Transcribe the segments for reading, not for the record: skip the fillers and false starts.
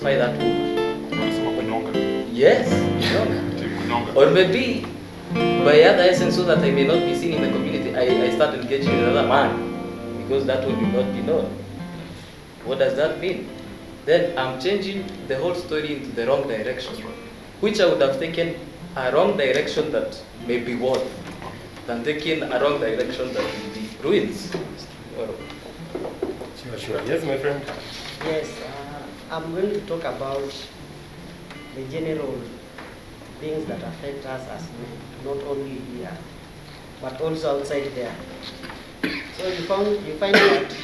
by that woman. Yes, or maybe by other essence, so that I may not be seen in the community, I start engaging with another man because that one will not be known. What does that mean? Then I'm changing the whole story into the wrong direction, which I would have taken a wrong direction that may be worth than taking a wrong direction that will be ruins. Sure. Yes, my friend. Yes, I'm going to talk about the general things that affect us as men, not only here, but also outside there. So you find that,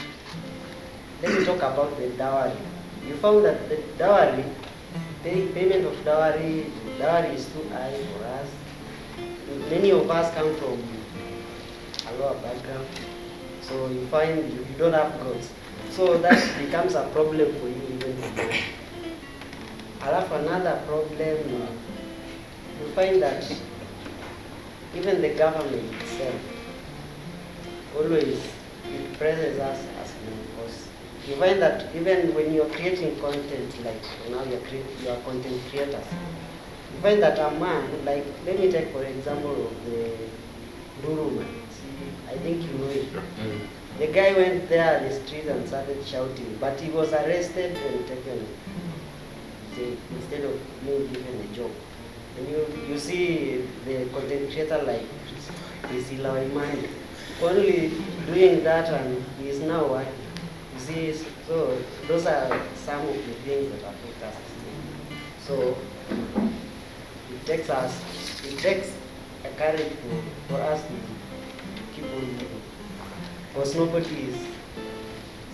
let me talk about the dowry. You found that the dowry, payment of dowry is too high for us. Many of us come from a lower background, so you find you don't have goods. So that becomes a problem for you even more. Another problem, you find that even the government itself always it presses us as men, because you find that even when you're creating content, like now you are content creators, you find that a man, like let me take for example of the Riruta. I think you know it. The guy went there on the street and started shouting, but he was arrested and taken instead of being given a job. And you see the content creator like Imani only doing that, and he is now working. You see, so those are some of the things that affect us. So it takes a courage for us to keep on moving, because nobody is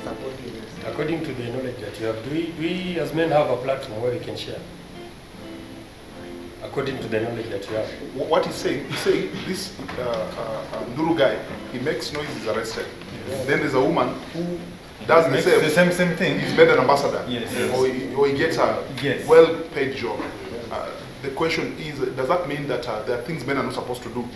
supporting us. According to the knowledge that you have, do we as men have a platform where we can share? According to the knowledge that you have. What he's saying this Nduru guy, he makes noise, he's arrested. Yes. Then there's a woman who does the same thing. He's made an ambassador. Yes. Or he gets a well-paid job. The question is, does that mean that there are things men are not supposed to do?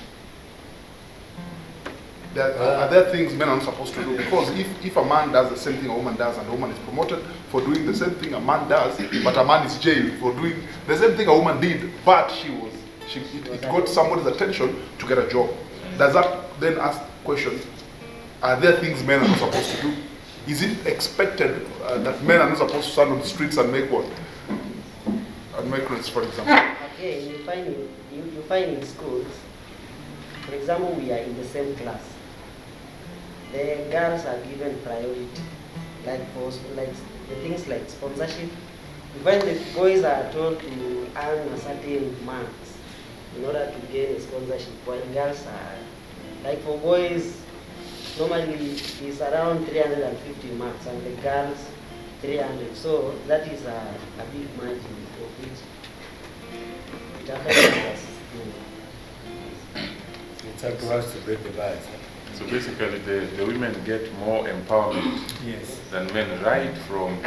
Are there things men are not supposed to do? Because if a man does the same thing a woman does, and a woman is promoted for doing the same thing a man does, but a man is jailed for doing the same thing a woman did, but it got somebody's attention to get a job. Does that then ask the question, are there things men are not supposed to do? Is it expected that men are not supposed to stand on the streets and make what? And make noise, for example? Okay, you find in schools, for example, we are in the same class. The girls are given priority, like the things like sponsorship. You find the boys are told to earn a certain marks in order to gain a sponsorship, while girls are, like for boys, normally it's around 350 marks, and the girls 300. So that is a big margin for which it affects us. It's up to us to break the bias. So basically the women get more empowerment than men, right from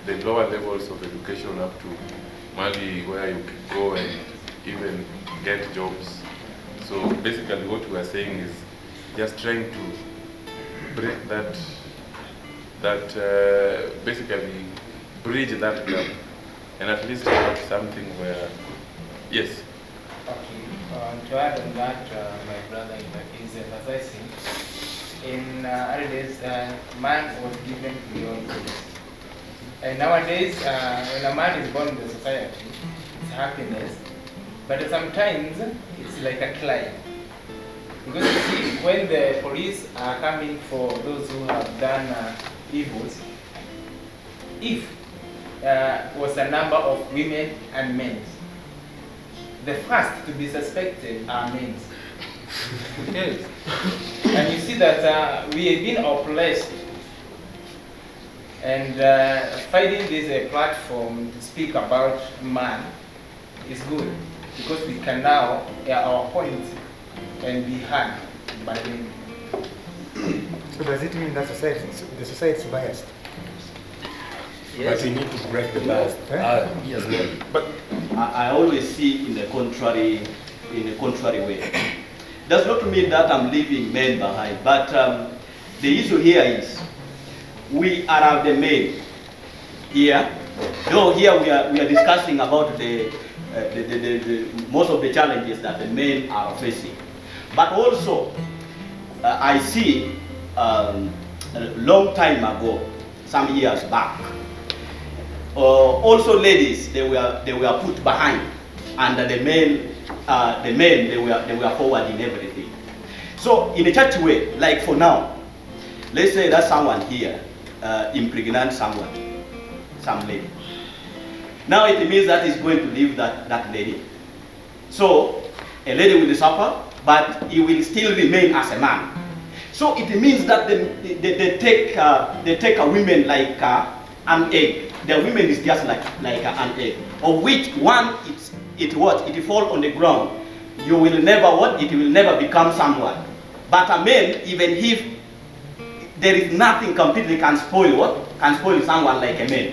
the lower levels of education up to maybe where you can go and even get jobs. So basically what we are saying is just trying to break basically bridge that gap and at least have something where, yes. Okay, to add on that, my brother is emphasizing, in early days, man was given beyond goodness. And nowadays, when a man is born in the society, it's happiness, but sometimes it's like a climb. Because you see, when the police are coming for those who have done evils, if was a number of women and men, the first to be suspected are men. Yes. And you see that we have been oppressed, and finding this a platform to speak about man is good, because we can now hear our points and be heard by them. So does it mean that the society is biased? Yes. But we need to break the bias. Yes, but I always see in the contrary way. Does not mean that I'm leaving men behind, but the issue here is we are the men here Though here we are discussing about the most of the challenges that the men are facing. But also, I see a long time ago, some years back, also ladies, they were put behind, and the men they were forward in everything. So in a church way, like for now, let's say that someone here impregnate someone, some lady. Now it means that he's going to leave that lady. So a lady will suffer, but he will still remain as a man. So it means that they take a women like an egg. The women is just like an egg, of which one it fall on the ground. You will never it will never become someone. But a man, even if there is nothing completely can spoil someone like a man.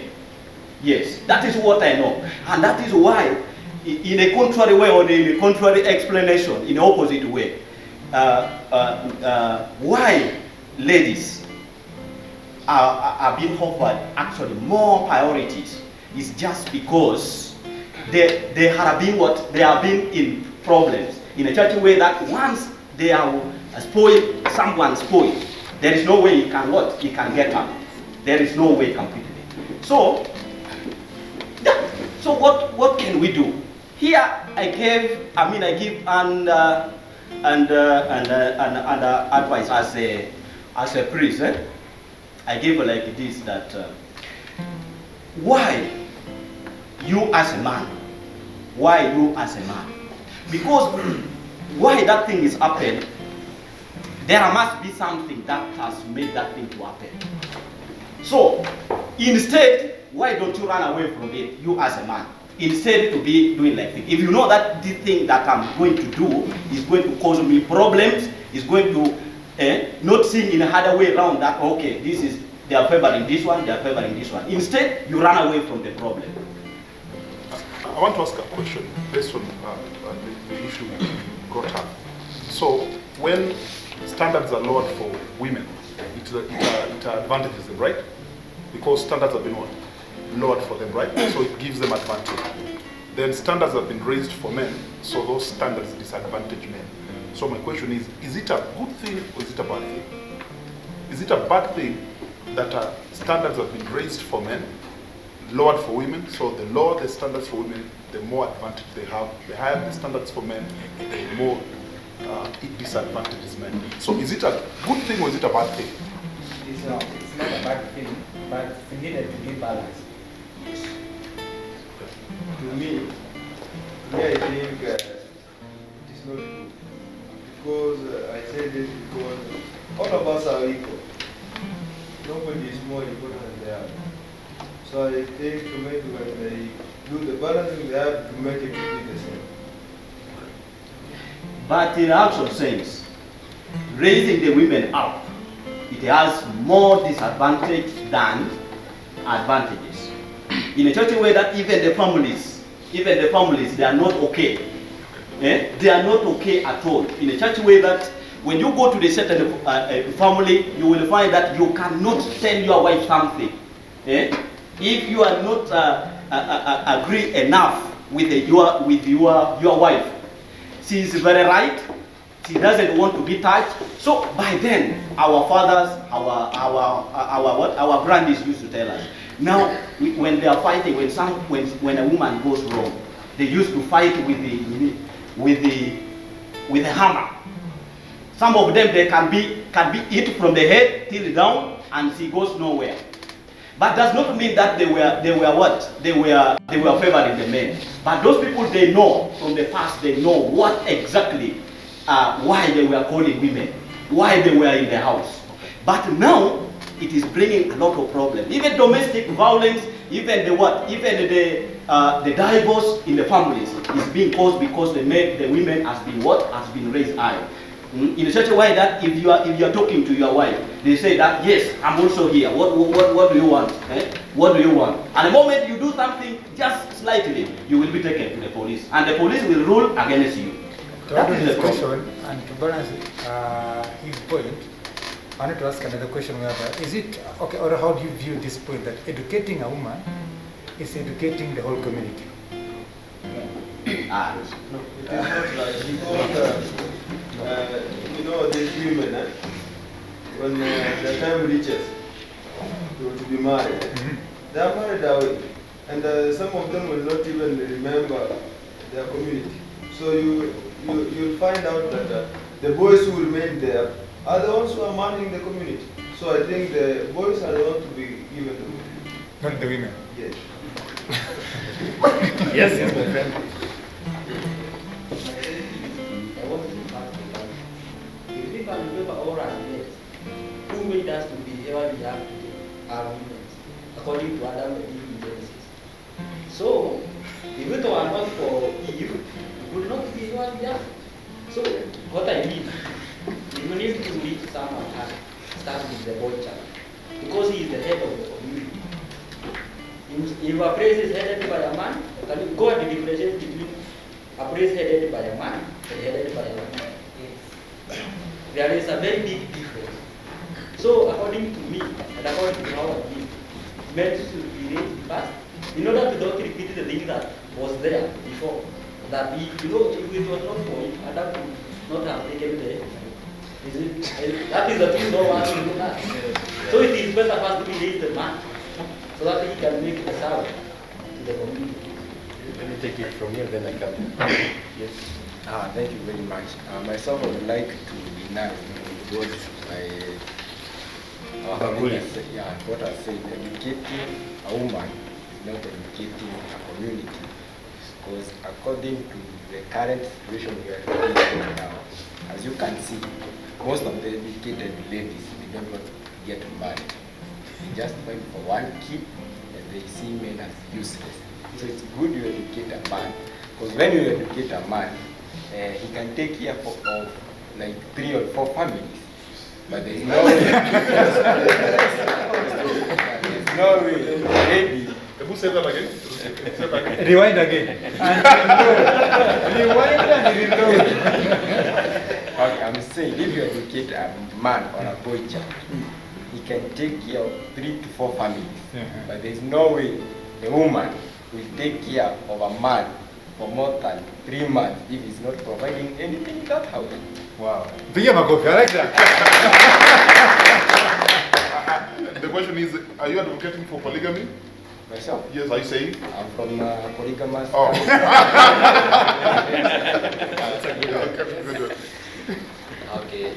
Yes, that is what I know, and that is why, in a contrary way or in a contrary explanation, in the opposite way, why ladies are being offered actually more priorities is just because they have been in problems in a church way that once they are spoiled, someone spoiled, there is no way he can get up. There is no way completely. So what can we do? Here I give an advice as a priest. I give like this, that why you as a man? Why you as a man? Because why that thing is happened, there must be something that has made that thing to happen. So instead, why don't you run away from it, you as a man, instead to be doing like this? If you know that this thing that I'm going to do is going to cause me problems, is going to not seeing in a harder way around that, okay, they are favoring this one, they are favoring this one. Instead, you run away from the problem. I want to ask a question based on the issue you brought up. So, when standards are lowered for women, it advantages them, right? Because standards have been lowered for them, right? So it gives them advantage. Then standards have been raised for men, so those standards disadvantage men. So my question is it a good thing or is it a bad thing? Is it a bad thing that standards have been raised for men, lowered for women? So the lower the standards for women, the more advantage they have. The higher the standards for men, the more it disadvantages men. So is it a good thing or is it a bad thing? It's not a bad thing, but it needed to be balanced. To me, I think it is not good. Because I say this because all of us are equal. Nobody is more important than the other. So I think to make when they do the balancing, they have to make it be the same. But in actual sense, raising the women up, it has more disadvantage than advantages. In a church way that even the families, they are not okay. They are not okay at all. In a church way that when you go to the certain family, you will find that you cannot tell your wife something. If you are not agree enough with your wife, she is very right. She doesn't want to be touched. So by then, our fathers, our grandies used to tell us. Now, when they are fighting, when a woman goes wrong, they used to fight with the hammer. Some of them they can be hit from the head till down, and she goes nowhere. But does not mean that they were favoring the men. But those people, they know from the past, they know what exactly why they were calling women, why they were in the house. But now it is bringing a lot of problems. Even domestic violence, even the divorce in the families is being caused because the women has been raised high. In such a way that if you are talking to your wife, they say that yes, I'm also here. What do you want? What do you want? And the moment you do something just slightly, you will be taken to the police, and the police will rule against you. To add to this question and to balance his point, I need to ask another question: is it okay, or how do you view this point that educating a woman is educating the whole community. Ah. No, it is not like because you know these women, when the time reaches to be married, they are married away, and some of them will not even remember their community. So you'll find out that the boys who remain there are the ones who are managing the community. So I think the boys are the ones to be given the women. Not the women. Yes. Yes, my friend. I want to ask about if we can remember all our days, who made us to be here we have today are women, according to Adam and Eve in Genesis. So, if it were not for Eve, we would not be here we are. So, what I mean, you need to reach someone high, start with the boy child, because he is the head of the community. If a place is headed by a man, can you go and differentiate between a place headed by a man and headed by a woman? Yes. There is a very big difference. So according to me, and according to how I believe, men should be raised first, in order to not repeat the thing that was there before. That if, if it was not for it, Adam would not have taken the that is the thing no one will do that. So it is better first to be raised the man, so that he can make a servant to the community. Let me take it from here, then I come. Yes. Thank you very much. Myself, I would like to deny what what I said. Educating a woman is not educating a community. Because according to the current situation we are in right now, as you can see, most of the educated ladies, they don't want to get married. They just find for one kid and they see men as useless. So it's good you educate a man, because when you educate a man, he can take care of like 3 or 4 families. But there's no way. There's no way. Maybe. Who said that again? Rewind again. Rewind and reload. Okay, I'm saying if you educate a man or a boy child, he can take care of 3 to 4 families. But there's no way a woman will take care of a man for more than 3 months if he's not providing anything in that house. Wow. I like that. The question is, are you advocating for polygamy? Myself? Yes, are you saying? I'm from polygamous. Oh. That's a good one. Okay.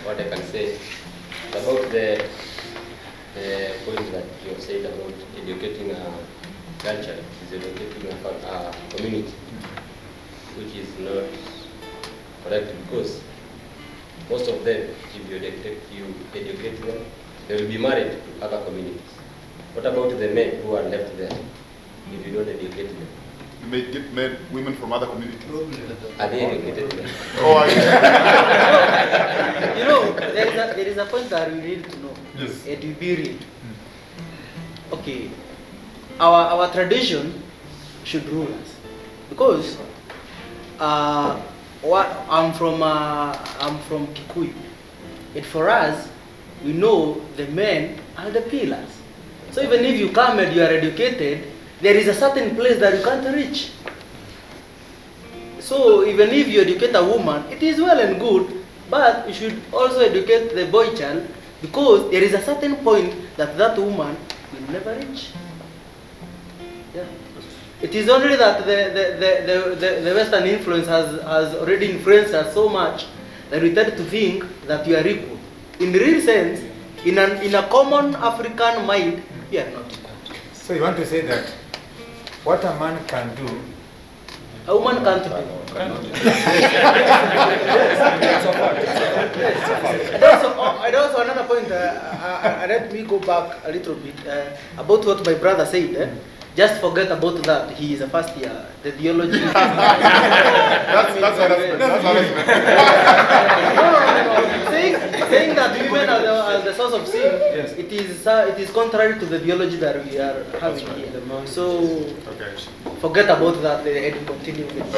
What I can say about the point that you have said about educating a culture is educating a community, which is not correct, because most of them, if you educate them, they will be married to other communities. What about the men who are left there if you don't educate them? You may get women from other communities. Are they educated men? Oh, there is a point that we need to know. Yes. Edubiri. Okay. Our tradition should rule us, because I'm from Kikuyu. And for us, we know the men are the pillars. So even if you come and you are educated, there is a certain place that you can't reach. So even if you educate a woman, it is well and good, but you should also educate the boy child, because there is a certain point that that woman will never reach. Yeah. It is only that the Western influence has already influenced us so much that we tend to think that we are equal. In the real sense, in a common African mind, we are not equal. So you want to say that what a man can do, a woman can't do. And also another point, let me go back a little bit about what my brother said. Just forget about that. He is a first year. The theology. That's saying that women are the source of sin. Yes. It is contrary to the theology that we are having here. So forget about that and continue with.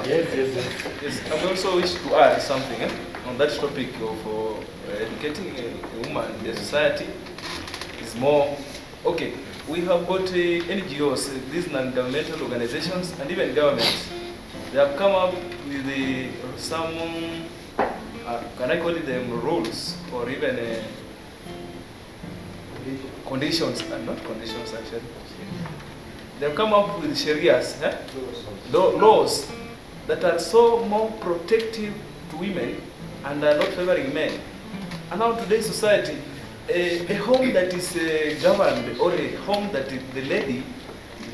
Yes. I also wish to add something on that topic of educating a woman in the society is more, okay, we have got NGOs, these non-governmental organizations, and even governments. They have come up with some, can I call it them rules, or even conditions, not conditions actually. They've come up with sharias, laws that are so more protective to women and are not favoring men. And now today's society, a home that is governed, or a home that the lady,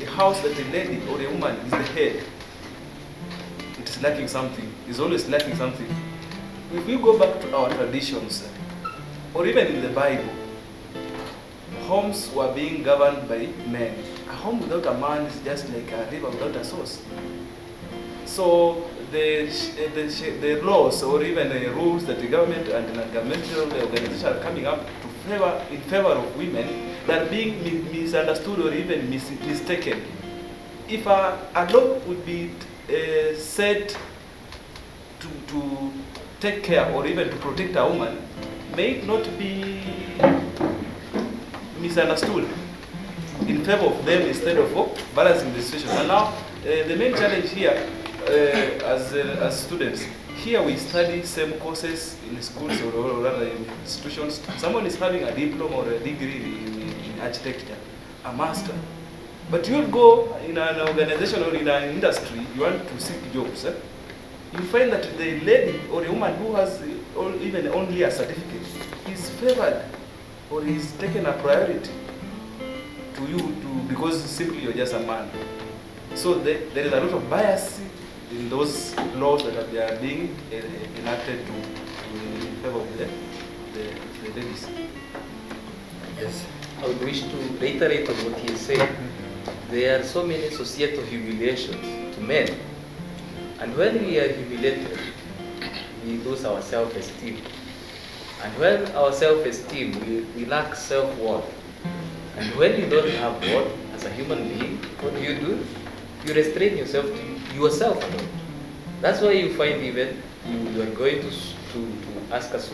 a house that the lady or a woman is the head, it is lacking something, is always lacking something. If we go back to our traditions, or even in the Bible, homes were being governed by men. A home without a man is just like a river without a source. So the laws or even the rules that the government and non-governmental organizations are coming up to in favor of women, that are being misunderstood or even mistaken. If a law would be set to take care or even to protect a woman, may it not be misunderstood in favor of them instead of balancing the situation. And now the main challenge here as students, here we study same courses in schools or rather in institutions. Someone is having a diploma or a degree in architecture, a master. But you'll go in an organization or in an industry, you want to seek jobs. You find that the lady or a woman who has even only a certificate is favored or is taken a priority to you because simply you're just a man. So there is a lot of bias in those laws that are being enacted in favor of the ladies. Yes, I would wish to reiterate on what he is saying. There are so many societal humiliations to men. And when we are humiliated, we lose our self-esteem. And when our self-esteem, we lack self-worth. And when you don't have worth as a human being, what do? You restrain yourself to yourself alone. That's why you find even you are going to ask as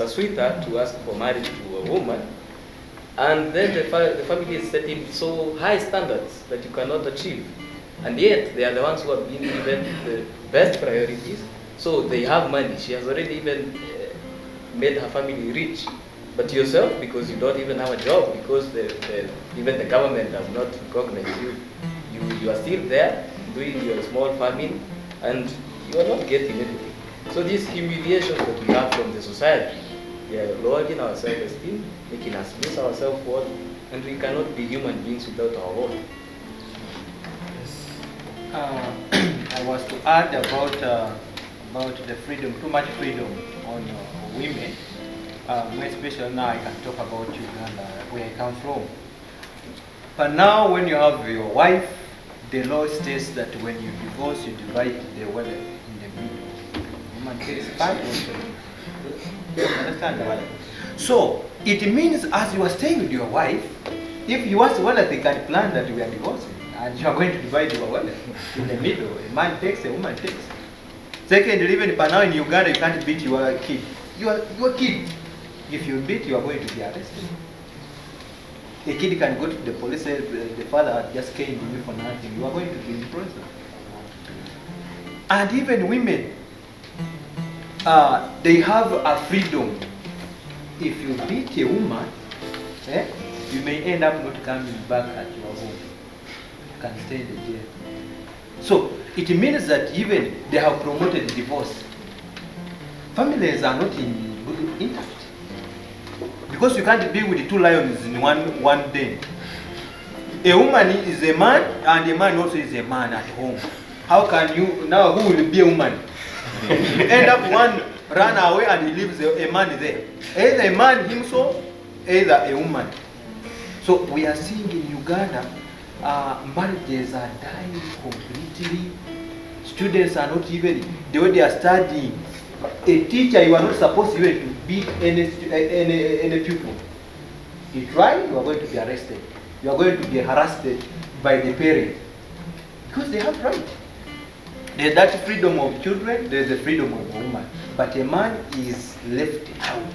a sweetheart to ask for marriage to a woman, and then the family is setting so high standards that you cannot achieve. And yet, they are the ones who have been given the best priorities. So they have money. She has already even made her family rich. But yourself, because you don't even have a job, because even the government does not recognize you, you are still there doing your small farming, and you are not getting anything. So these humiliations that we have from the society, they are lowering our self-esteem, making us lose our self-worth, and we cannot be human beings without our worth. I was to add about the freedom, too much freedom on women. More especially now I can talk about Uganda, where I come from. But now when you have your wife, the law states that when you divorce, you divide the wealth in the middle. Woman takes part also. You understand that? So it means as you are staying with your wife, if you want wealth, they can plan that we are divorcing. And you are going to divide your wealth in the middle. A man takes, a woman takes. Secondly, even now in Uganda, you can't beat your kid. Your kid, if you beat, you are going to be arrested. A kid can go to the police, say the father just came to me for nothing. You are going to be in prison. And even women, they have a freedom. If you beat a woman, you may end up not coming back at your home. Can stay in the jail. So it means that even they have promoted divorce. Families are not intact. Because you can't be with two lions in one den. A woman is a man and a man also is a man at home. How can you, now who will be a woman? You end up one run away and he leaves a man there. Either a man himself, either a woman. So we are seeing in Uganda, marriages are dying completely. Students are not even, the way they are studying. A teacher, you are not supposed even to beat any pupil. You try, you are going to be arrested. You are going to be harassed by the parent. Because they have right. There's that freedom of children, there's the freedom of a woman. but a man is left out.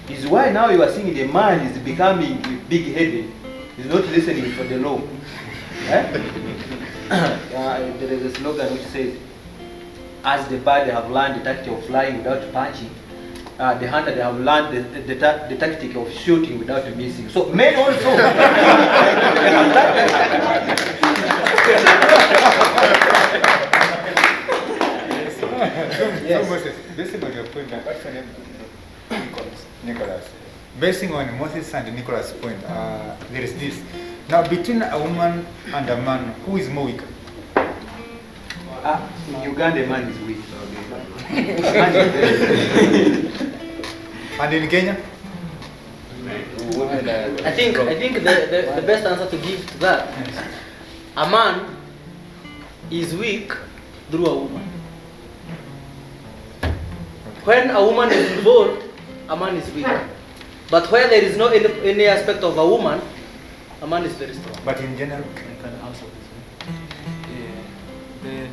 Is why now you are seeing the man is becoming big-headed. He's not listening for the law. There is a slogan which says, as the bird they have learned the tactic of flying without punching, the hunter they have learned the tactic of shooting without missing. So men also they have learned Yes. So Moses, basing on your point, what's your name? Nicholas. Basing on Moses and Nicholas' point, there is this. Now, between a woman and a man, who is more weak? In Uganda, a man is weak. And in Kenya? I think the best answer to give to that, a man is weak through a woman. When a woman is involved, a man is weak. But where there is no any aspect of a woman, a man is very strong. But in general, I can answer this.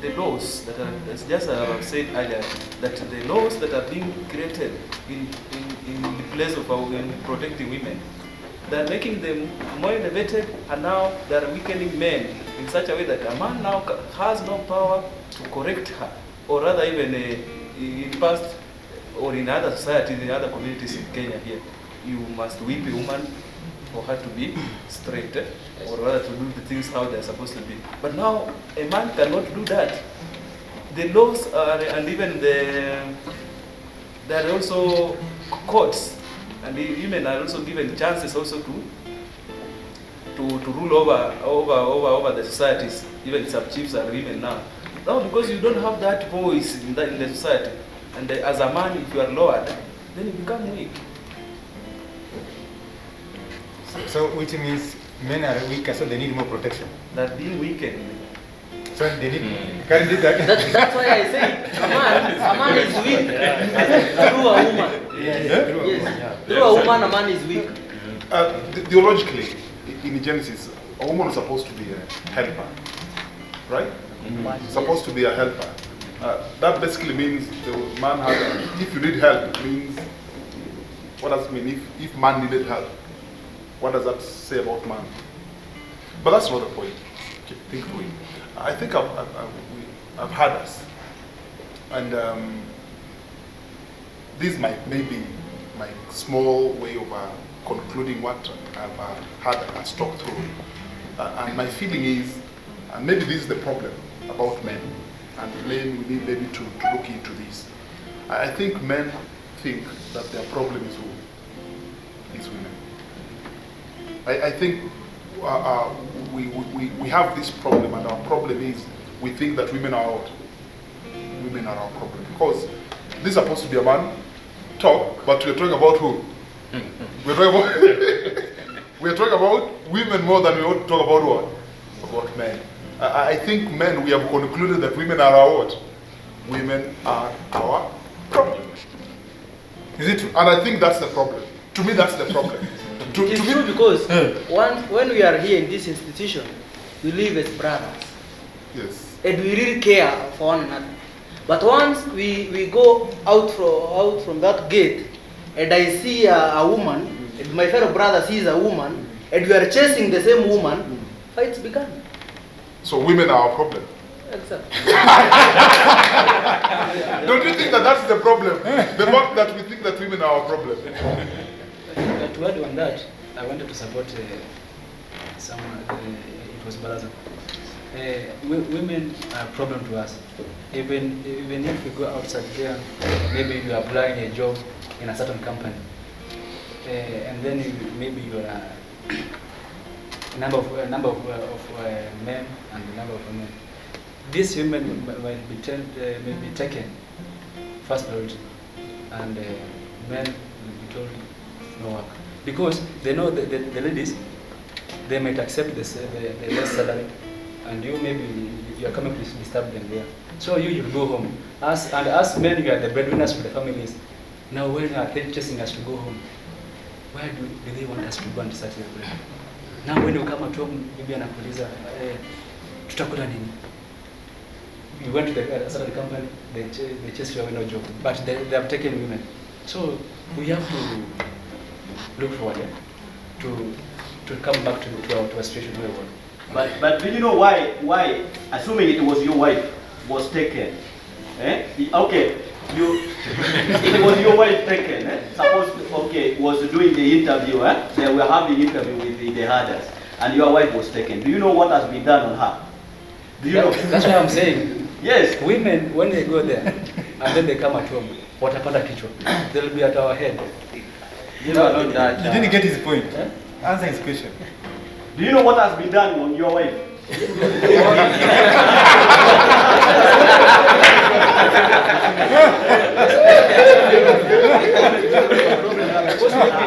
The laws that are, as just I said earlier, that the laws that are being created in the place of in protecting women, they are making them more elevated, and now they are weakening men in such a way that a man now has no power to correct her, or rather even in past or in other societies, in other communities in Kenya here, you must whip a woman for her to be straight, or rather to do the things how they are supposed to be. But now a man cannot do that. The laws are, and even there are also courts, and the women are also given chances also to rule over the societies. Even sub-chiefs are women now. Now because you don't have that voice in the society, and as a man, if you are lowered, then you become weak. so which means men are weaker, so they need more protection. That being weakened. So they need. Can do that. That's why I say a man is weak through a woman. Yes. Through a woman, a man is weak. Theologically, in Genesis, a woman is supposed to be a helper, right? Supposed to be a helper. That basically means the man has. If you need help, means what does it mean? If man needed help, what does that say about man? But that's not the point. Think through it. I think I've had us, and this might maybe my small way of concluding what I've had us talk through. And my feeling is, and maybe this is the problem about men, and men we need maybe to look into this. I think men think that their problem is who? Is women. I think we have this problem, and our problem is we think that women are out. Women are our problem. Because this is supposed to be a man talk, but we're talking about who? We're talking about women more than we want to talk about what? About men. I think men, we have concluded that women are our what? Women are our problem. Is it true? And I think that's the problem. To me, that's the problem. It's true because when we are here in this institution, we live as brothers. Yes. And we really care for one another. But once we go out from that gate, and I see a woman, and my fellow brother sees a woman, and we are chasing the same woman, fights began. So women are our problem. Exactly. Don't you think that that's the problem? The fact that we think that women are our problem. To add on that, I wanted to support someone, it was Baraza. Women are a problem to us. Even if we go outside here, maybe you are applying a job in a certain company, and then maybe you are a number of men and a number of women. These women might be taken first priority, and men will be told no work, because they know the ladies, they might accept the less salary, and you maybe you are coming to disturb them there. So you go home. As men, you are the breadwinners for the families. Now when you are chasing us to go home, where do they want us to go and start your bread? Now when you come at home, maybe anakuuliza tutakula nini? you went to the certain company, they chase you away, no joke. But they have taken women. So we have to look forward to come back to a situation where we were. But do you know why, assuming it was your wife, was taken? Okay, it was your wife taken. Suppose, okay, was doing the interview, they were having interview with the herders, and your wife was taken. Do you know what has been done on her? Do you know? That's what I'm saying. Yes. Women, when they go there, and then they come at home, watapata kichwa, they'll be at our head. You didn't get his point. Answer his question. Do you know what has been done on your wife?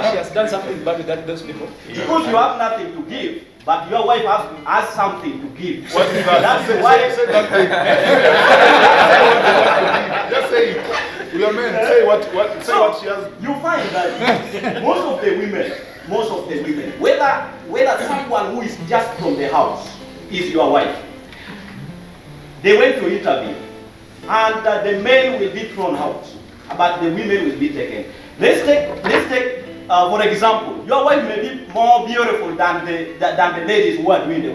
She has done something bad with those people. Because you have nothing to give, but your wife has something to give. What is that? That's why. Say that thing. Just say it. We are men. Say what she has. You find that most of the women, whether someone who is just from the house is your wife, they went to interview, and the men will be thrown out, but the women will be taken. Let's take for example, your wife may be more beautiful than the ladies who are doing the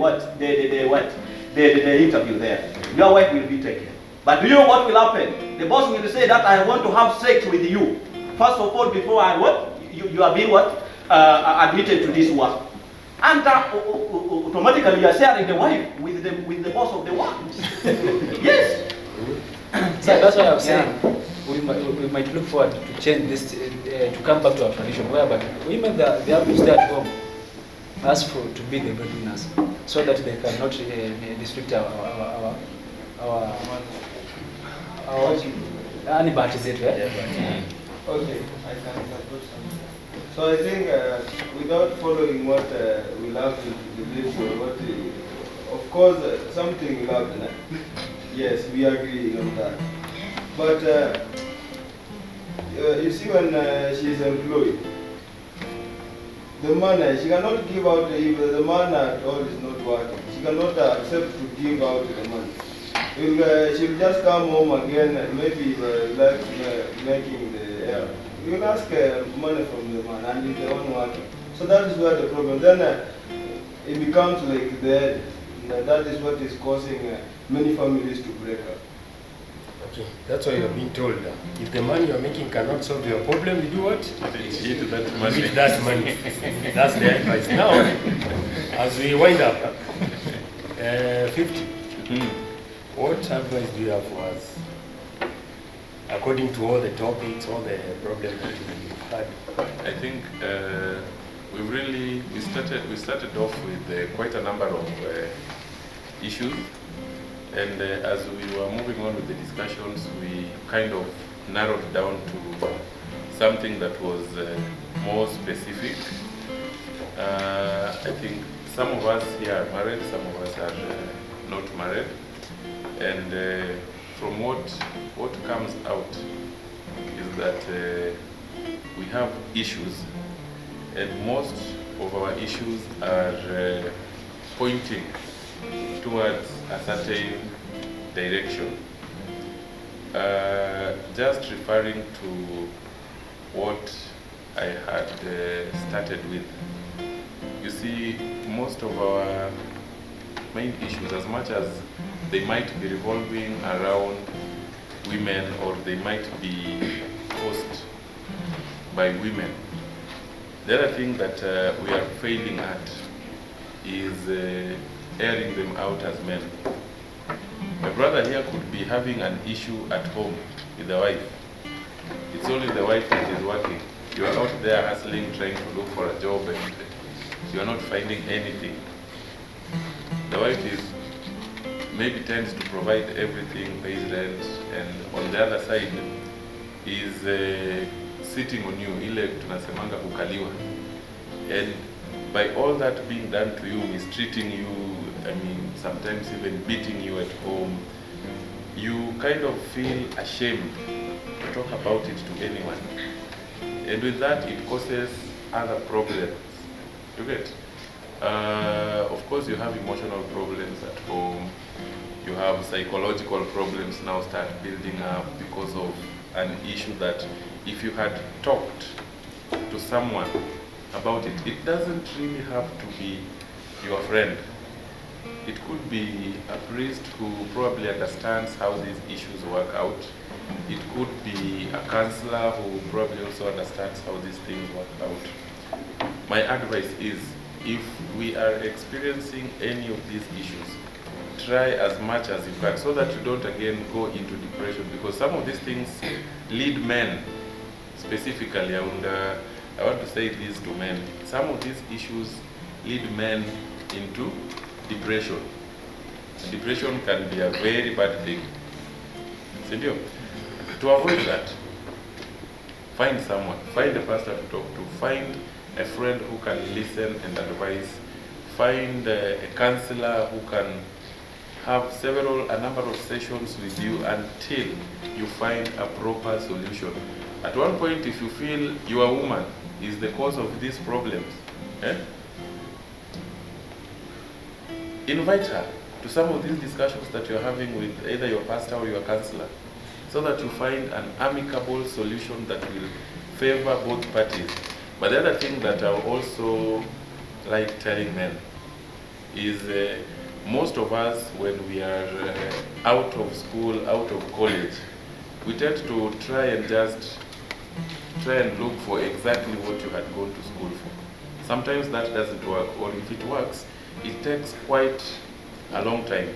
interview there. Your wife will be taken. But do you know what will happen? The boss will say that I want to have sex with you. First of all, before I you are being admitted to this work. And automatically you are sharing the wife with the boss of the work. Yes. So that's why I'm saying we might look forward to change this, to come back to our tradition, whereby women they have to stay at home, ask to be the breadwinners, so that they cannot restrict our anybody is it, right? Okay, I can put something. So I think without following what will happen to the list or what, of course something will happen. Yes, we agree on that. But you see, when she is employed, the man, she cannot give out, if the man at all is not working, she cannot accept to give out the money. She'll just come home again and maybe like making the error. You will ask money from the man and he's the one working. So that is where the problem, then it becomes like that. That is what is causing many families to break up. Okay, that's why you are being told that if the money you are making cannot solve your problem, you do what? Eat that money. Eat that money. That's the advice. Now, as we wind up, 50. What advice do you have for us? According to all the topics, all the problems that we had. I think we started off with quite a number of issues, and as we were moving on with the discussions, we kind of narrowed down to something that was more specific. I think some of us here are married, some of us are not married, and from what comes out is that we have issues, and most of our issues are pointing towards a certain direction. Just referring to what I had started with. You see, most of our main issues, as much as they might be revolving around women or they might be caused by women, the other thing that we are failing at is airing them out as men. My brother here could be having an issue at home with the wife. It's only the wife that is working. You are out there hustling, trying to look for a job, and you are not finding anything. The wife is maybe tends to provide everything, pays rent, and on the other side is sitting on you, ile tunasemanga kukaliwa. And by all that being done to you, mistreating you, I mean, sometimes even beating you at home, you kind of feel ashamed to talk about it to anyone. And with that, it causes other problems. You get? Of course, you have emotional problems at home. You have psychological problems now start building up because of an issue that if you had talked to someone about it, it doesn't really have to be your friend. It could be a priest who probably understands how these issues work out. It could be a counselor who probably also understands how these things work out. My advice is, if we are experiencing any of these issues, try as much as you can so that you don't again go into depression, because some of these things lead men specifically, and I want to say this to men. Some of these issues lead men into depression. And depression can be a very bad thing. Sindio? To avoid that, find someone, find a pastor to talk to, find a friend who can listen and advise, find a counselor who can have a number of sessions with you until you find a proper solution. At one point, if you feel your woman is the cause of these problems, invite her to some of these discussions that you're having with either your pastor or your counselor, so that you find an amicable solution that will favor both parties. But the other thing that I also like telling men is most of us, when we are out of school, out of college, we tend to try and look for exactly what you had gone to school for. Sometimes that doesn't work, or if it works, it takes quite a long time.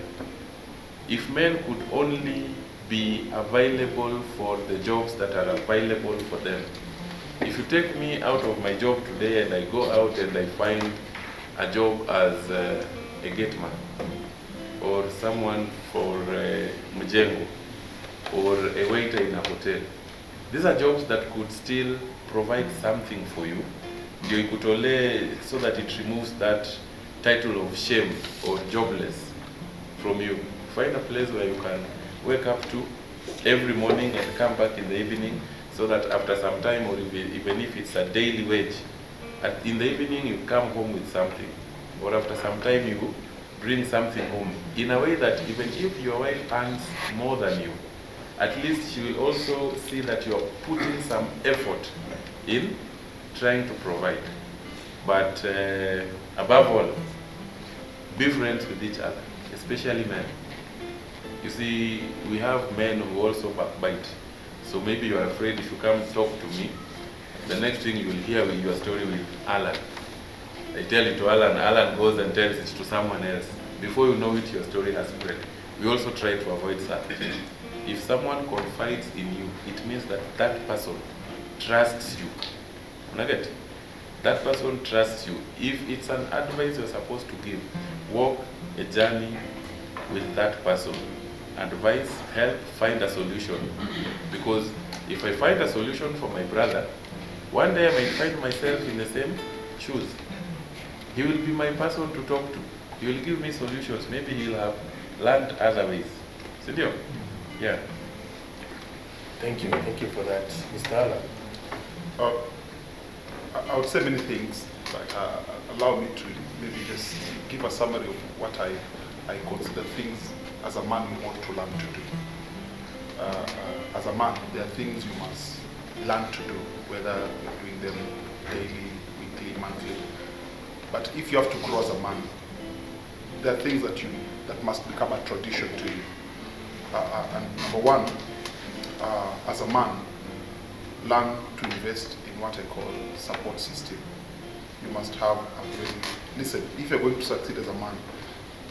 If men could only be available for the jobs that are available for them. If you take me out of my job today and I go out and I find a job as a gate man, or someone for mjengo, or a waiter in a hotel, these are jobs that could still provide something for you, so that it removes that title of shame or jobless from you. Find a place where you can wake up to every morning and come back in the evening, so that after some time, or even if it's a daily wage, in the evening you come home with something, or after some time you bring something home, in a way that even if your wife earns more than you, at least she will also see that you are putting some effort in trying to provide. But above all, be friends with each other, especially men. You see, we have men who also backbite. So maybe you are afraid if you come talk to me, the next thing you will hear with your story with Alan. I tell it to Alan, Alan goes and tells it to someone else. Before you know it, your story has spread. We also try to avoid that. If someone confides in you, it means that that person trusts you. Nugget. That person trusts you. If it's an advice you're supposed to give, walk a journey with that person. Advise, help, find a solution. Because if I find a solution for my brother, one day I might find myself in the same shoes. He will be my person to talk to. He will give me solutions. Maybe he'll have learned other ways. Sindio? Yeah. Thank you for that, Mr. Alan. I would say many things, but allow me to maybe just give a summary of what I consider things as a man you want to learn to do. As a man, there are things you must learn to do, whether you're doing them daily, weekly, monthly. But if you have to grow as a man, there are things that must become a tradition to you. And number one, as a man, learn to invest in what I call support system. You must have a very, listen, if you're going to succeed as a man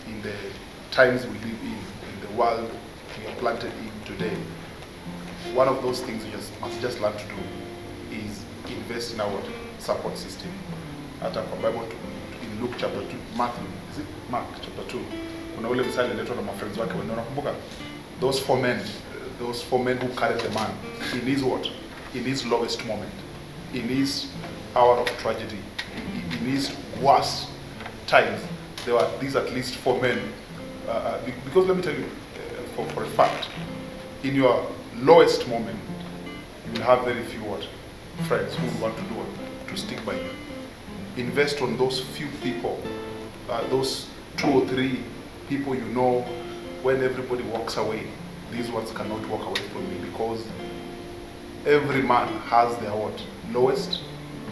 in the times we live in the world we are planted in today, one of those things you must just learn to do is invest in our support system. Hata kwa Bible in Luke chapter 2, is it Mark chapter 2, kuna ule msali letwa na friends wake wenyewe, unakumbuka? Those four men who carried the man in his what? In his lowest moment, in his hour of tragedy, in his worst times, there were these at least four men. Because let me tell you, for a fact, in your lowest moment, you will have very few friends who want to do it, to stick by you. Invest on those few people, those 2 or 3 people you know when everybody walks away, these ones cannot walk away from me, because every man has their what? Lowest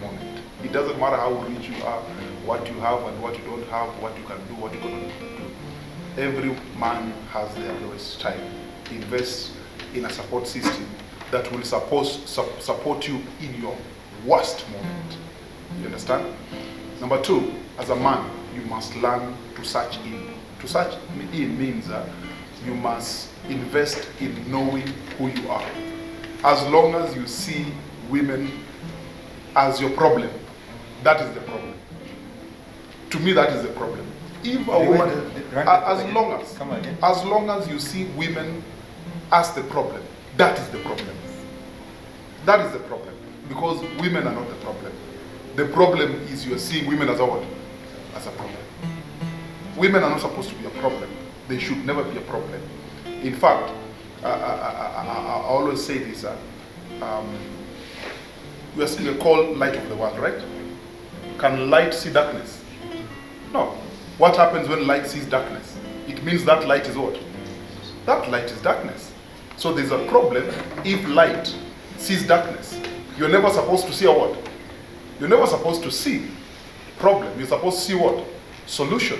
moment. It doesn't matter how rich you are, what you have and what you don't have, what you can do, what you cannot do. Every man has their lowest time. Invest in a support system that will support you in your worst moment. You understand? Number two, as a man, you must learn to search in. To search in means that you must invest in knowing who you are. As long as you see women as your problem, that is the problem. To me, that is the problem. If a woman, as long as you see women as the problem, that is the problem. That is the problem. Because women are not the problem. The problem is you are seeing women as a what? As a problem. Women are not supposed to be a problem. They should never be a problem. In fact, I always say this, we are called light of the world, right? Can light see darkness? No. What happens when light sees darkness? It means that light is what? That light is darkness. So there's a problem if light sees darkness. You're never supposed to see a what? You're never supposed to see problem. You're supposed to see what? Solution.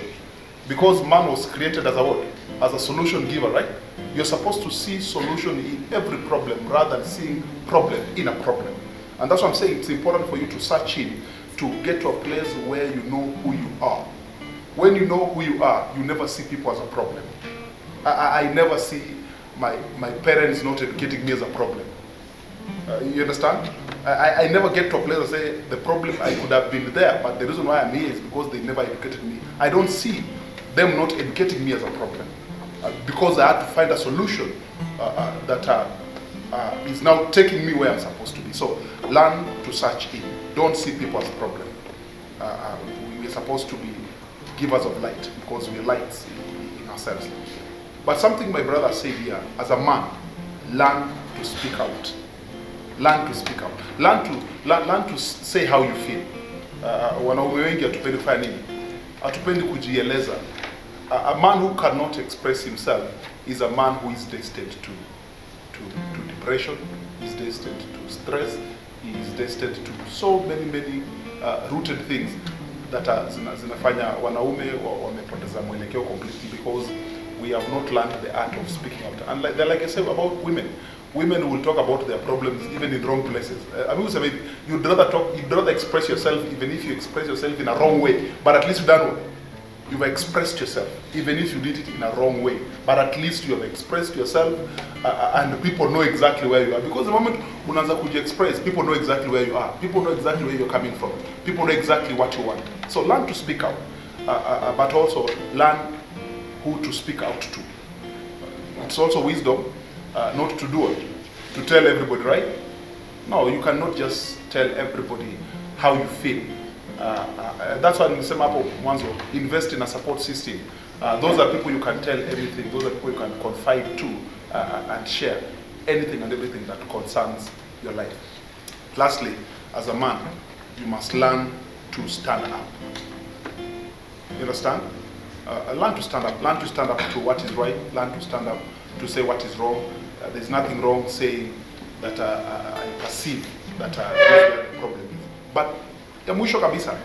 Because man was created as a what? As a solution giver, right? You're supposed to see solution in every problem rather than seeing problem in a problem. And that's what I'm saying. It's important for you to search in, to get to a place where you know who you are. When you know who you are, you never see people as a problem. I never see my parents not educating me as a problem. You understand? I never get to a place and say, the problem, I could have been there, but the reason why I'm here is because they never educated me. I don't see them not educating me as a problem. Because I had to find a solution that is now taking me where I'm supposed to be. So learn to search in. Don't see people as a problem. We're supposed to be givers of light because we're lights in ourselves. But something my brother said here, as a man, learn to speak out. Learn to speak out. Learn to say how you feel. Wanaume wengi hatupendi kufanya nini? Hatupendi kujieleza. A man who cannot express himself is a man who is destined to depression, is destined to stress, he is destined to so many rooted things that zinafanya wanaume wamepoteza mwelekeo completely because we have not learned the art of speaking out. And like I said about women will talk about their problems even in wrong places. You'd rather express yourself even if you express yourself in a wrong way, but at least you've expressed yourself, even if you did it in a wrong way. But at least you have expressed yourself and people know exactly where you are. Because the moment unaanza kuji-express, people know exactly where you are. People know exactly where you're coming from. People know exactly what you want. So learn to speak out, but also learn who to speak out to. It's also wisdom not to do it, to tell everybody, right? No, you cannot just tell everybody how you feel. That's why nimesema hapo mwanzo, invest in a support system. Those are people you can tell everything. Those are people you can confide to and share anything and everything that concerns your life. Lastly, as a man, you must learn to stand up. You understand? Learn to stand up. Learn to stand up to what is right. Learn to stand up to say what is wrong. There's nothing wrong saying that I perceive that this is where the problem is. But ya mwisho kabisa,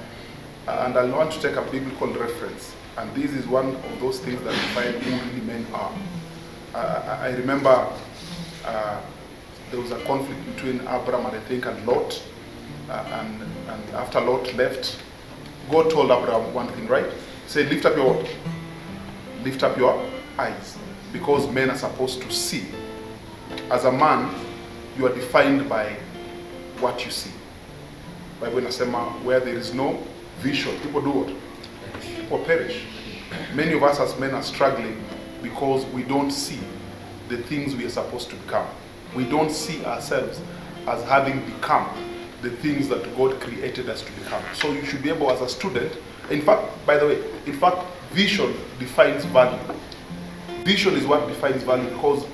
and I want to take a biblical reference, and this is one of those things that define who really men are. I remember there was a conflict between Abraham and Lot, and after Lot left, God told Abraham one thing, right? He said, lift up your what? Lift up your eyes, because men are supposed to see. As a man, you are defined by what you see. Bible inasema where there is no vision, people do what? People perish. Many of us as men are struggling because we don't see the things we are supposed to become. We don't see ourselves as having become the things that God created us to become. So you should be able as a student, in fact, by the way, vision defines value. Vision is what defines value, because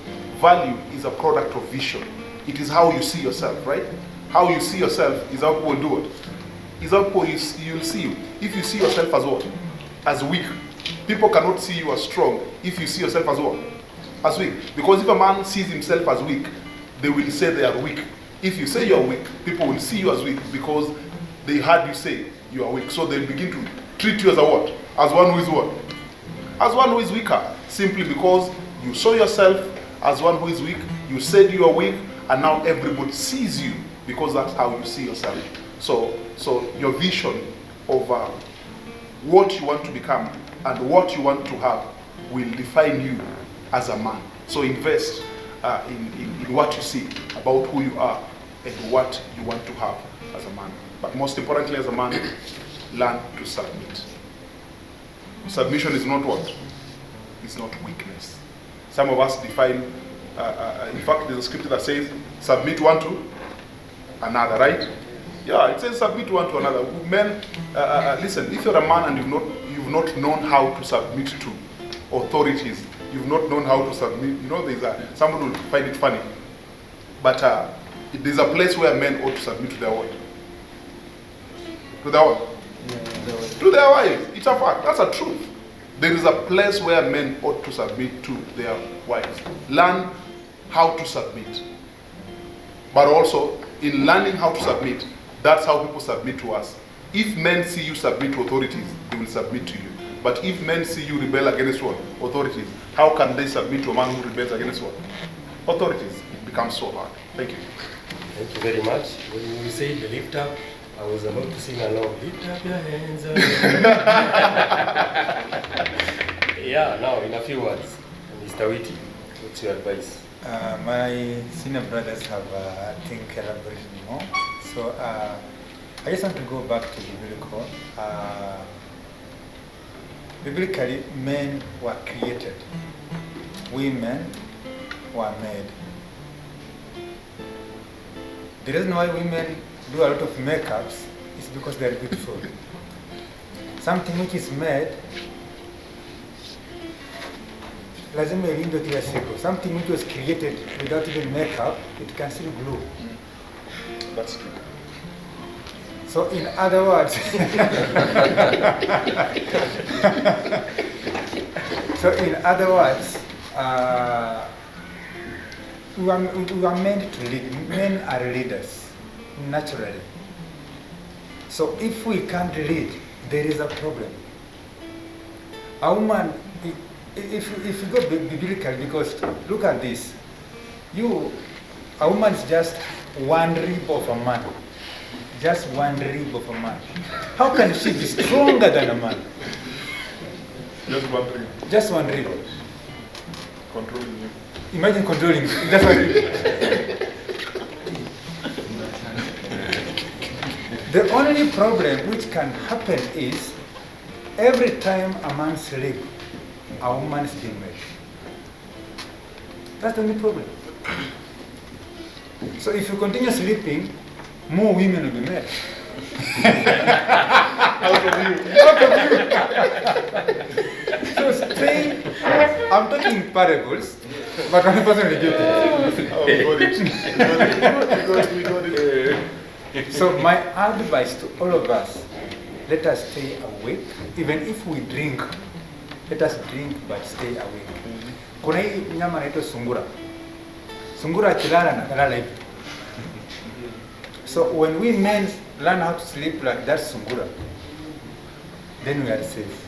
value is a product of vision. It is how you see yourself, right? How you see yourself is how people do it. Is how people you'll see you. If you see yourself as what? As weak, people cannot see you as strong if you see yourself as what? As weak. Because if a man sees himself as weak, they will say they are weak. If you say you are weak, people will see you as weak because they heard you say you are weak. So they'll begin to treat you as a what? As one who is what? As one who is weaker. Simply because you saw yourself as one who is weak, you said you are weak, and now everybody sees you because that's how you see yourself. So your vision of what you want to become and what you want to have will define you as a man. So invest in what you see about who you are and what you want to have as a man. But most importantly, as a man, learn to submit. Submission is not what? It's not weakness. Some of us define, in fact, there's a scripture that says, submit one to another, right? Yeah, it says submit one to another. Men, listen, if you're a man and you've not known how to submit to authorities, you've not known how to submit, someone will find it funny, but there's a place where men ought to submit to their what? To their what? To their wives. It's a fact. That's a truth. There is a place where men ought to submit to their wives. Learn how to submit. But also, in learning how to submit, that's how people submit to us. If men see you submit to authorities, they will submit to you. But if men see you rebel against what? Authorities, how can they submit to a man who rebels against what? Authorities. It becomes so hard. Thank you. Thank you very much. When you say the lift up, I was about to sing along. Lift up your hands. Yeah, now in a few words, Mr. Witty, what's your advice? My senior brothers have, I think, elaborated more. So I just want to go back to biblical. Biblically, men were created. Women were made. The reason why women do a lot of makeups is because they are beautiful. Something which is made, lazima ilindwe kila siku. Something which was created without even makeup, it can still glow. That's true. So in other words, we are meant to lead. Men are leaders, naturally. So if we can't lead, there is a problem. A woman, if you go biblical, because look at this, a woman is just one rib of a man. Just one rib of a man. How can she be stronger than a man? Just one rib. Just one rib. Controlling you. Imagine controlling you. Just one rib. The only problem which can happen is every time a man sleeps, a woman is being made. That's the only problem. So if you continue sleeping, more women will be made. Out of you. So stay, I'm talking in parables, but one person will get it. Oh, we got it. So my advice to all of us, let us stay awake. Even if we drink, let us drink but stay awake. Kuna hii nyama inaitwa sungura. Sungura akilala na kalala hivi. So when we men learn how to sleep like that sungura, then we are safe.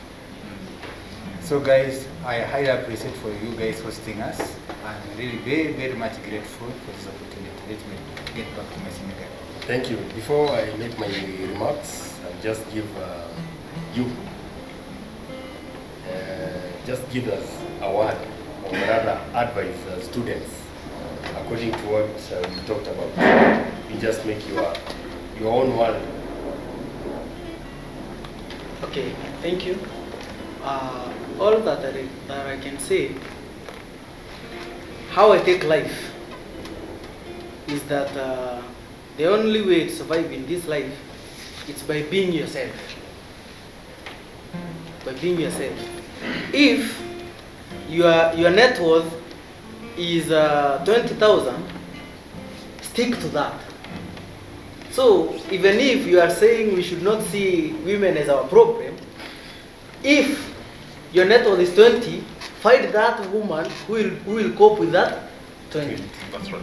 So guys, I highly appreciate for you guys hosting us. I'm really very, very much grateful for this opportunity. Let me get back to my senior guy. Thank you. Before I make my remarks, I'll just give give us a word or rather advice as students according to what we talked about. You just make your own world. Okay, thank you. All that I can say, how I take life is that the only way to survive in this life is by being yourself. By being yourself. If your net worth is 20,000, stick to that. So even if you are saying we should not see women as our problem, if your net worth is 20, find that woman who will cope with that 20. That's right.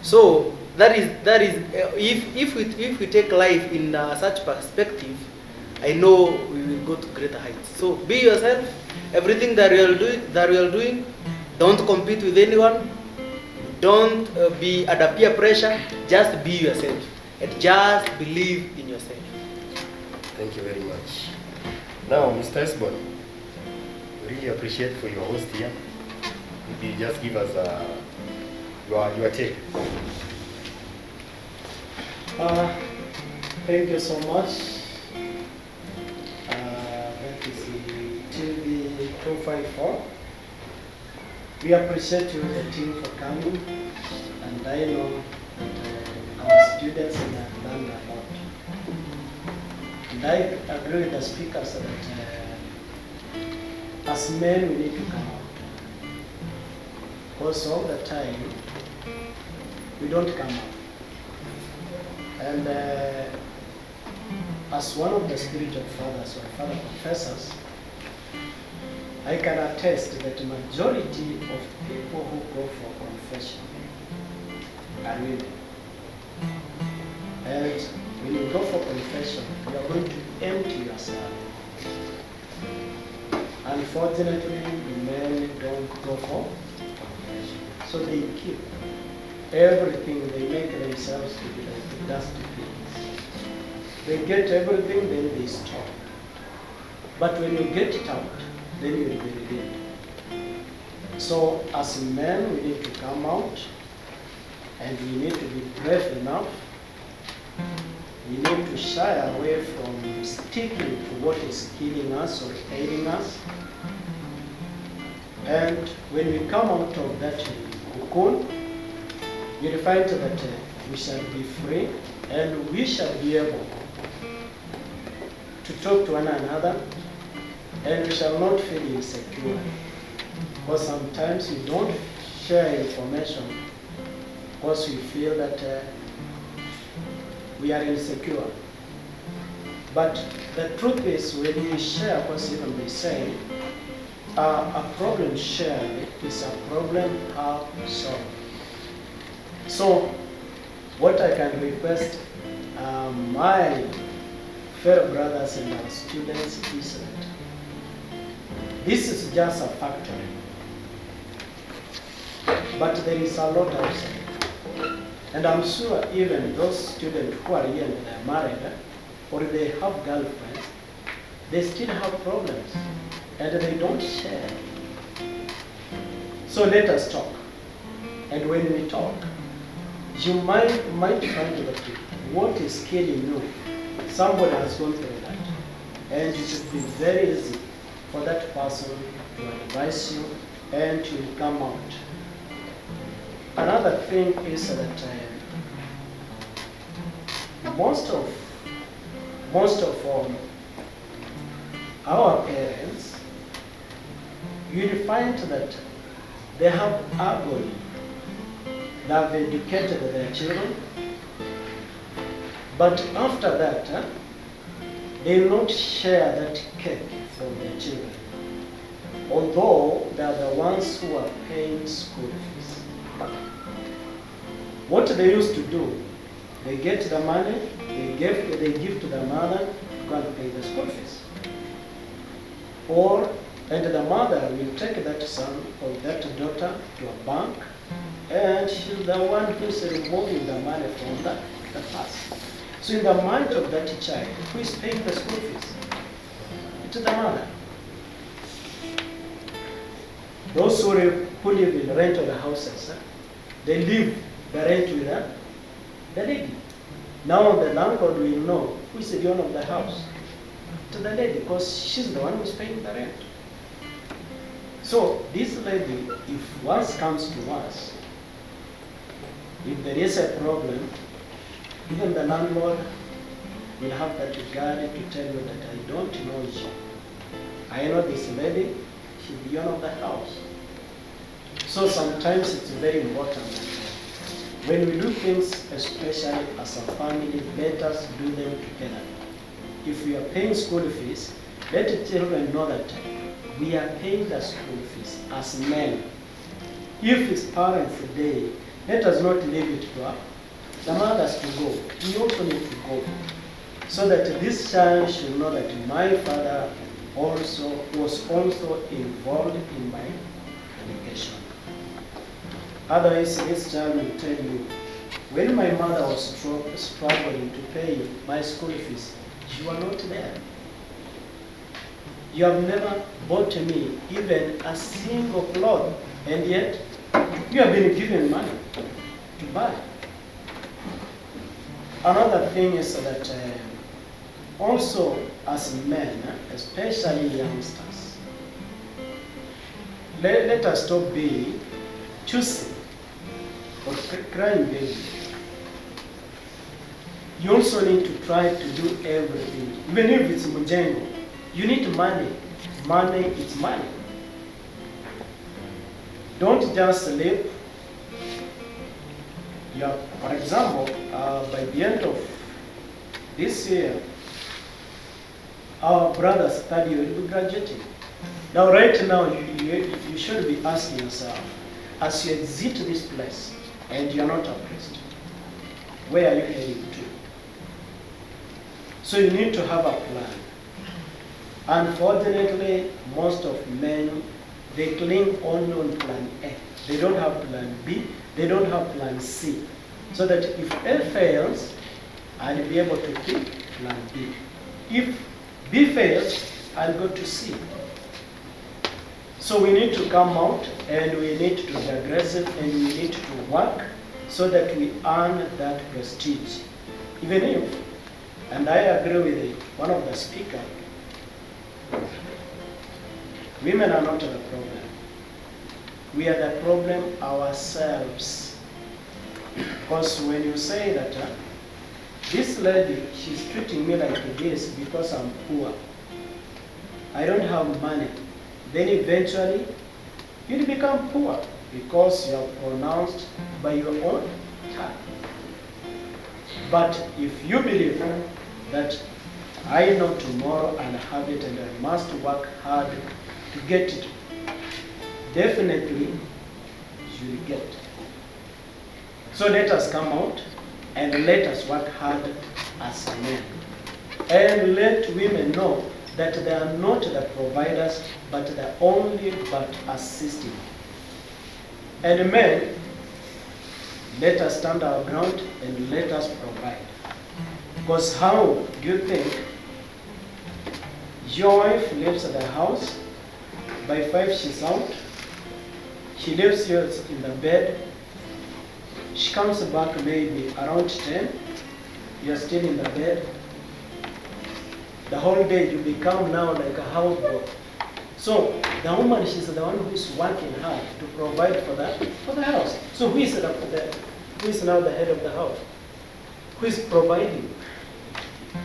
So that is if we take life in such perspective, I know we will go to greater heights. So be yourself. Everything that we are doing, don't compete with anyone. Don't be under peer pressure. Just be yourself and just believe in yourself. Thank you very much. Now, Mr. Esbon, we really appreciate for your host here. If you just give us your take. Thank you so much. That is TV 254. We appreciate you, the team, for coming, and I know that our students have learned a lot. And I agree with the speakers that as men we need to come out. Because all the time we don't come out. And as one of the spiritual fathers or father professors, I can attest that the majority of people who go for confession are women. And when you go for confession, you are going to empty yourself. Unfortunately, the men don't go for confession. So they keep everything, they make themselves to be like the dusty things. They get everything, then they stop. But when you get it out, then you will be redeemed. So as men, we need to come out, and we need to be brave enough. We need to shy away from sticking to what is killing us or aiding us. And when we come out of that cocoon, you'll find that we shall be free, and we shall be able to talk to one another, and we shall not feel insecure. Because sometimes we don't share information because we feel that we are insecure. But the truth is, when we share, because even they say, a problem shared is a problem half solved. So, what I can request my fellow brothers and our students is that this is just a factory, but there is a lot outside. And I'm sure even those students who are here and they are married, or they have girlfriends, they still have problems, and they don't share. So let us talk. And when we talk, you might find that what is killing you, somebody has gone through that. And it should be very easy for that person to advise you and to come out. Another thing is that most of our parents, you'll find that they have agony. They have educated their children, but after that, they will not share that cake for their children, although they are the ones who are paying school fees. What they used to do, they get the money, they give to the mother to go and pay the school fees. And the mother will take that son or that daughter to a bank, and she's the one who's removing the money from the purse. So in the mind of that child, who is paying the school fees? It's the mother. Those who live in rental houses, they leave the rent with the lady. Now the landlord will know who is the owner of the house. To the lady, because she's the one who's paying the rent. So this lady, if once comes to us, if there is a problem, even the landlord will have that regard to tell you that I don't know you. I know this lady, she's the owner of the house. So sometimes it's very important that when we do things, especially as a family, let us do them together. If we are paying school fees, let the children know that we are paying the school fees as men. If it's parents' day, let us not leave it to the mothers to go. We also need to go, so that this child should know that my father was also involved in my education. Otherwise, this child will tell you, when my mother was struggling to pay my school fees, you were not there. You have never bought me even a single cloth, and yet you have been given money to buy. Another thing is that also as men, especially youngsters, let us stop being choosy or crying baby. You also need to try to do everything. Even if it's mujengo, you need money. Money is money. Don't just live. For example, by the end of this year, our brothers study will be graduating. Now, right now, you should be asking yourself, as you exit this place and you're not a priest, where are you heading to? So you need to have a plan. Unfortunately, most of men, they cling only on plan A. They don't have plan B, they don't have plan C. So that if A fails, I'll be able to pick plan B. If B fails, I'll go to C. So we need to come out and we need to be aggressive and we need to work so that we earn that prestige. Even if, and I agree with one of the speakers, women are not the problem. We are the problem ourselves. Because when you say that, this lady, she's treating me like this because I'm poor, I don't have money, then eventually you'll become poor because you are pronounced by your own tongue. But if you believe that I know tomorrow I'll have it and I must work hard to get it, definitely you will get it. So let us come out and let us work hard as men. And let women know that they are not the providers, but they are only but assisting. And men, let us stand our ground and let us provide. Because how do you think your wife lives at the house, by 5 she's out, she leaves you in the bed, she comes back maybe around 10, you're still in the bed. The whole day you become now like a houseboy. So the woman, she's the one who's working hard to provide for the house. So who is now the head of the house? Who is providing?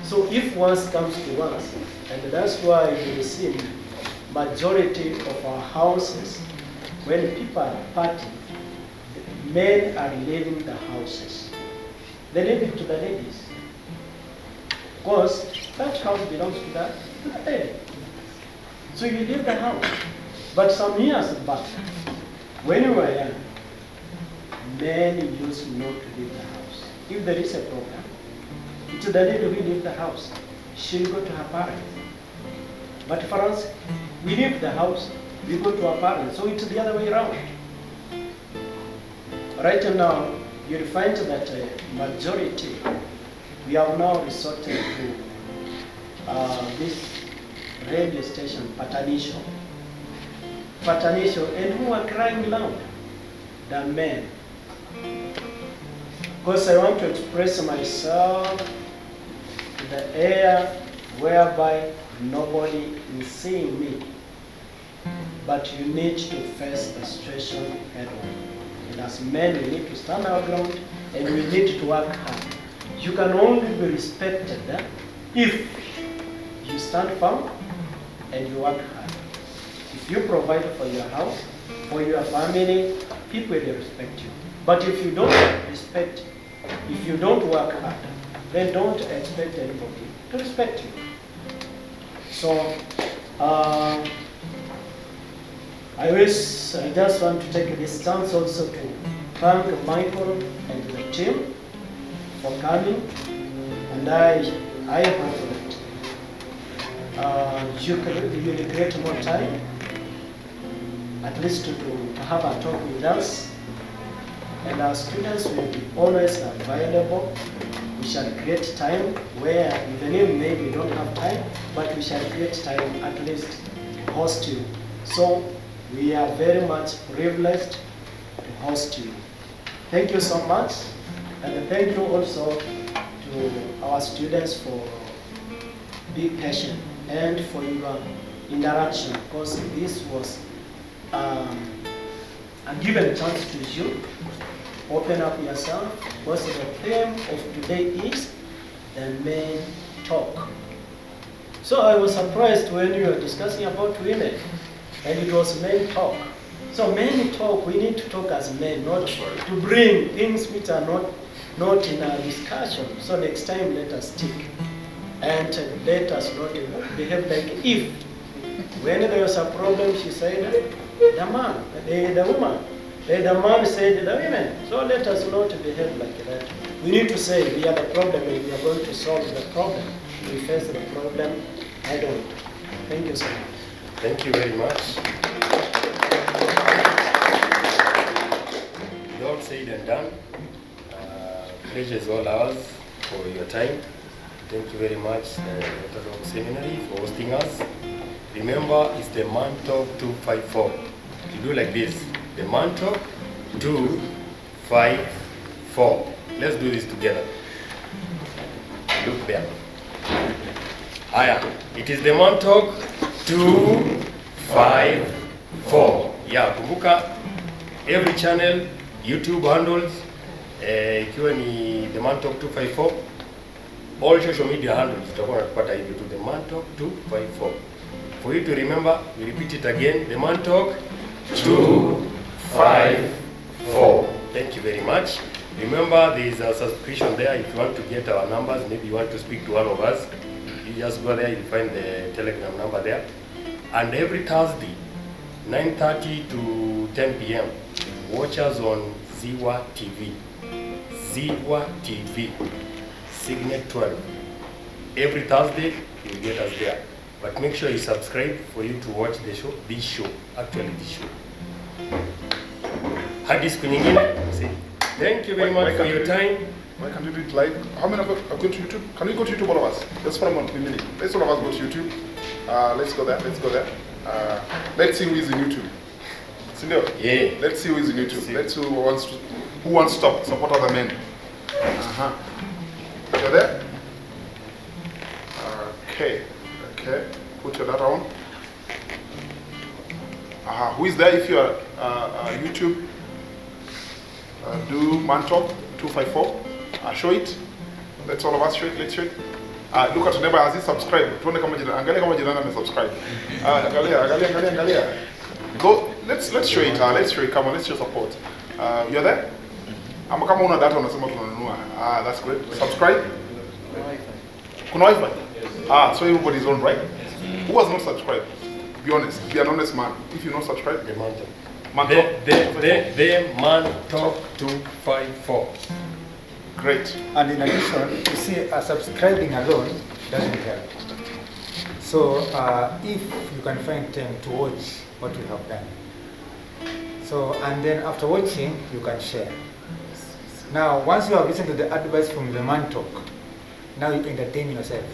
So if once comes to once, and that's why you see majority of our houses, when people are partying, men are leaving the houses. They leave it to the ladies. Because that house belongs to the lady. So you leave the house. But some years back, when you were young, men used not to leave the house. If there is a problem, it's the lady who leaves the house. She'll go to her parents. But for us, we leave the house, we go to our parents. So it's the other way around. Right now, you'll find that majority, we have now resorted to this radio station, Patanisho, and who are crying loud? The men. Because I want to express myself in the air whereby nobody is seeing me. But you need to face the situation head on. And as men, we need to stand our ground and we need to work hard. You can only be respected if you stand firm and you work hard. If you provide for your house, for your family, people will respect you. But if you don't respect, if you don't work hard, then don't expect anybody to respect you. So, I just want to take this chance also to thank Michael and the team for coming, and I hope that you will create more time, at least to have a talk with us, and our students will be always available. We shall create time where even if maybe we don't have time, but we shall create time at least to host you. So we are very much privileged to host you. Thank you so much, and thank you also to our students for being patient and for your interaction, because this was a given chance to you. Open up yourself, because the theme of today is the men talk. So I was surprised when you were discussing about women, and it was men talk. So men talk, we need to talk as men, not to bring things which are not in our discussion. So next time let us stick, and let us not behave like if. When there was a problem, she said, the man, the woman. The man said the women. So let us not behave like that. We need to say we are the problem and we are going to solve the problem. We face the problem head on. Thank you so much. Thank you very much. You all said and done. Pleasure is all ours for your time. Thank you very much, Orthodox Seminary, for hosting us. Remember, it's the Manto 254. You do like this. The Manto 254. Let's do this together. Look there. It is the Manto 254. Yeah, kumbuka every channel, YouTube handles, ikiwa ni the Manto 254. All social media handles tutakuwa nakupata hivi to the Manto 254. For you to remember, we repeat it again, the Manto 254. Thank you very much. Remember, there is a subscription there. If you want to get our numbers, maybe you want to speak to one of us, you just go there, you find the Telegram number there. And every Thursday, 9:30 to 10 p.m., watch us on Ziwa TV. Ziwa TV, Signet 12. Every Thursday, you'll get us there. But make sure you subscribe for you to watch this show. Actually this show. Hadi siku nyingine. Thank you very much for your time. Why can't you do it live? How many of us are going to YouTube? Can we go to YouTube, all of us? Just for a minute. Let's all of us go to YouTube. Let's go there. Let's go there. Let's see who is in YouTube. Sindio? Yeah. Let's see who is in YouTube. Let's see who wants to support other men. You're there? Okay. Okay. Put your data on. Who is there if you are YouTube? Do Mantalk 254. Show it. Let's all of us show it. Let's show it. Look at your neighbor. Has he subscribed? Tuone kama jirani. Angalia kama jirani amesubscribe. Angalia. Go. Let's show it. Let's show it. Come on. Let's show support. You're there? Ama kama una data unasema tunanunua. That's great. Subscribe. Kuna Wi-Fi? So everybody's on, right? Who has not subscribed? Be honest. Be an honest man. If you not subscribe, the Mantalk. The Mantalk 254. Great. And in addition, you see, subscribing alone doesn't help. So if you can find time to watch what we have done. So, and then after watching, you can share. Now, once you have listened to the advice from the Mantalk, now you entertain yourself.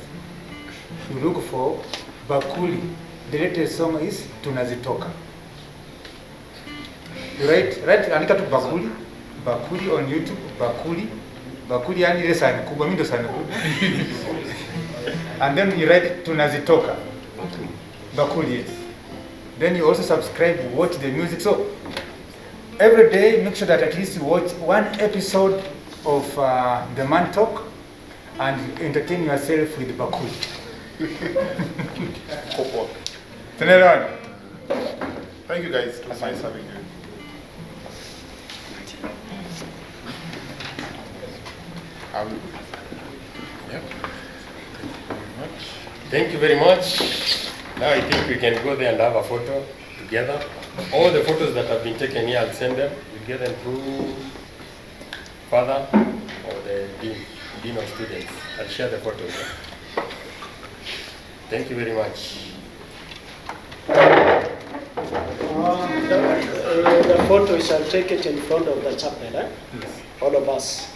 You look for Bakuli. The latest song is Tunazitoka. You write, andika tu Bakuli on YouTube, Bakuli yani ile sana kubwa, mimi ndo sana kubwa. And then you write Tunazitoka. Bakuli, yes. Then you also subscribe, watch the music. So every day, make sure that at least you watch one episode of the Mantalk and entertain yourself with Bakuli. Thank you guys. It was nice having you. Thank you very much. Now I think we can go there and have a photo together. All the photos that have been taken here, I'll send them. We'll get them through Father or the Dean of Students. I'll share the photos. Thank you very much. The photo shall take it in front of the chapel, eh? All of us.